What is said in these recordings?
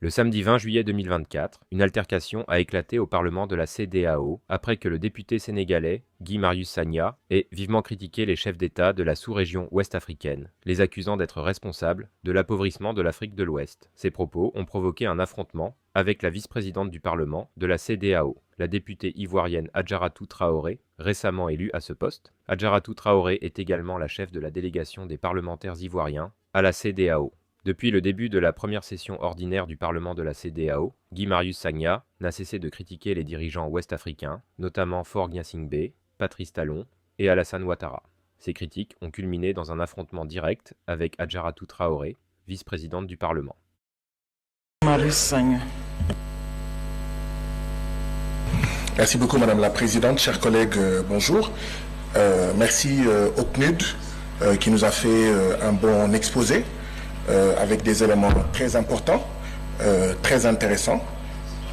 Le samedi 20 juillet 2024, une altercation a éclaté au Parlement de la CEDEAO après que le député sénégalais Guy Marius Sagna ait vivement critiqué les chefs d'État de la sous-région ouest-africaine, les accusant d'être responsables de l'appauvrissement de l'Afrique de l'Ouest. Ces propos ont provoqué un affrontement avec la vice-présidente du Parlement de la CEDEAO, la députée ivoirienne Adjaratou Traoré, récemment élue à ce poste. Adjaratou Traoré est également la chef de la délégation des parlementaires ivoiriens à la CEDEAO. Depuis le début de la première session ordinaire du Parlement de la CEDEAO, Guy Marius Sagna n'a cessé de critiquer les dirigeants ouest-africains, notamment Faure Gnassingbé, Patrice Talon et Alassane Ouattara. Ces critiques ont culminé dans un affrontement direct avec Adjaratou Traoré, vice-présidente du Parlement. Marius Sagna. Merci beaucoup Madame la Présidente, chers collègues, bonjour. Merci au PNUD qui nous a fait un bon exposé. Avec des éléments très importants, très intéressants,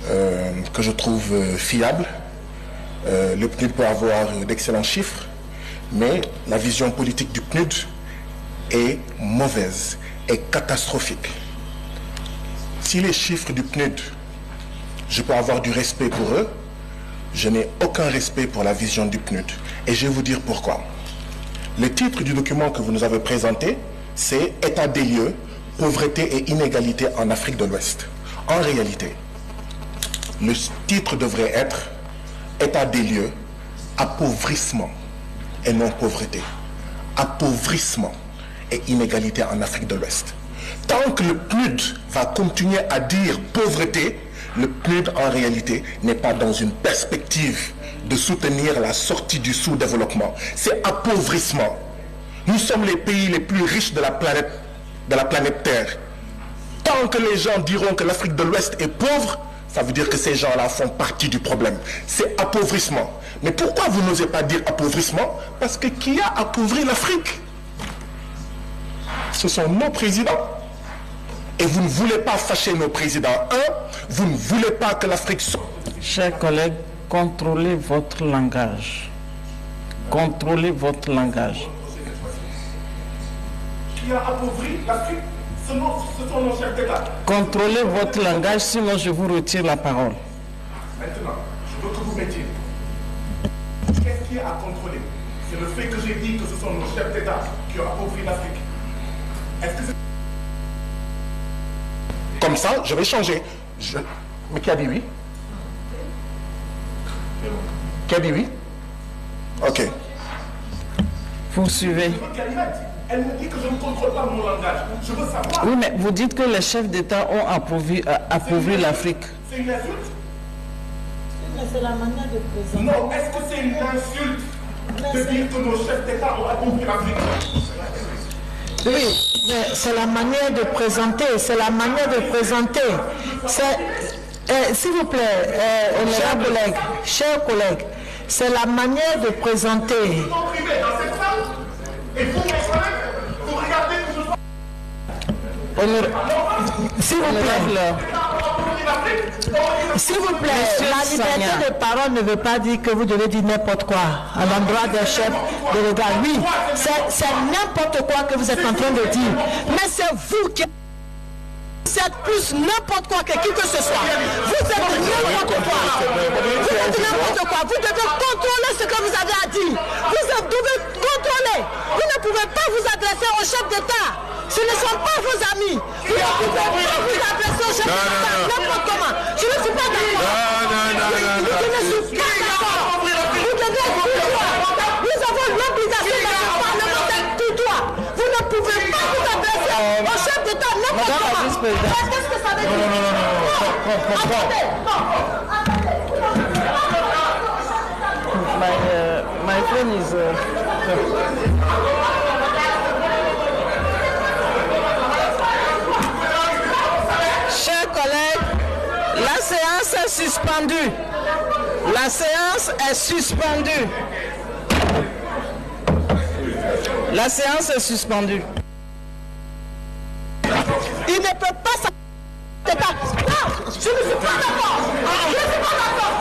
que je trouve fiables. Le PNUD peut avoir d'excellents chiffres, mais la vision politique du PNUD est mauvaise, est catastrophique. Si les chiffres du PNUD, je peux avoir du respect pour eux, je n'ai aucun respect pour la vision du PNUD. Et je vais vous dire pourquoi. Le titre du document que vous nous avez présenté, c'est « État des lieux, pauvreté et inégalité en Afrique de l'Ouest ». En réalité, le titre devrait être « État des lieux, appauvrissement et non pauvreté ». Appauvrissement et inégalité en Afrique de l'Ouest. Tant que le PNUD va continuer à dire pauvreté, le PNUD en réalité n'est pas dans une perspective de soutenir la sortie du sous-développement. C'est appauvrissement. Nous sommes les pays les plus riches de la planète Terre. Tant que les gens diront que l'Afrique de l'Ouest est pauvre, ça veut dire que ces gens-là font partie du problème. C'est appauvrissement. Mais pourquoi vous n'osez pas dire appauvrissement? Parce que qui a appauvri l'Afrique? Ce sont nos présidents. Et vous ne voulez pas fâcher nos présidents. Vous ne voulez pas que l'Afrique soit... Chers collègues, contrôlez votre langage. Contrôlez votre langage. Qui a appauvri l'Afrique, ce sont nos chefs d'État. Contrôlez votre langage, sinon je vous retire la parole. Maintenant, je veux que vous mettiez. Qu'est-ce qui est à contrôler? C'est le fait que j'ai dit que ce sont nos chefs d'État qui ont appauvri l'Afrique. Est-ce que c'est... Comme ça, je vais changer. Mais qui a dit oui? Qui a dit oui? Ok. Vous suivez. Elle me dit que je ne contrôle pas mon langage. Je veux savoir. Oui, mais vous dites que les chefs d'État ont appauvri l'Afrique. C'est une insulte? Mais c'est la manière de présenter. Non, est-ce que c'est une insulte de dire que nos chefs d'État ont appauvri l'Afrique? Oui, mais c'est la manière de présenter. C'est la manière de présenter. S'il vous plaît, chers collègues, c'est la manière de présenter. Et vous, mes collègues, vous regardez que je sois... S'il vous plaît, la liberté de parole ne veut pas dire que vous devez dire n'importe quoi à l'endroit des chefs de l'État. Oui, c'est n'importe quoi que vous êtes en train de dire. Mais c'est vous qui... C'est plus n'importe quoi que qui que ce soit. Vous êtes n'importe quoi. Vous êtes n'importe quoi. Vous devez contrôler ce que vous avez à dire. Vous devez contrôler. Vous ne pouvez pas vous adresser au chef d'État. Ce ne sont pas vos amis. Vous ne pouvez pas vous adresser au chef d'État n'importe comment. Je ne suis pas d'accord. Je ne suis pas d'accord. Vous devez tout droit. Nous avons l'obligation d'être parlementaire tout droit. Vous ne pouvez pas vous adresser au chef d'État n'importe comment. Qu'est-ce que ça veut dire? My friend is... Chers collègues, la séance est suspendue. La séance est suspendue. La séance est suspendue. Il ne peut pas s'arrêter. Non, je ne suis pas d'accord. Je ne suis pas d'accord.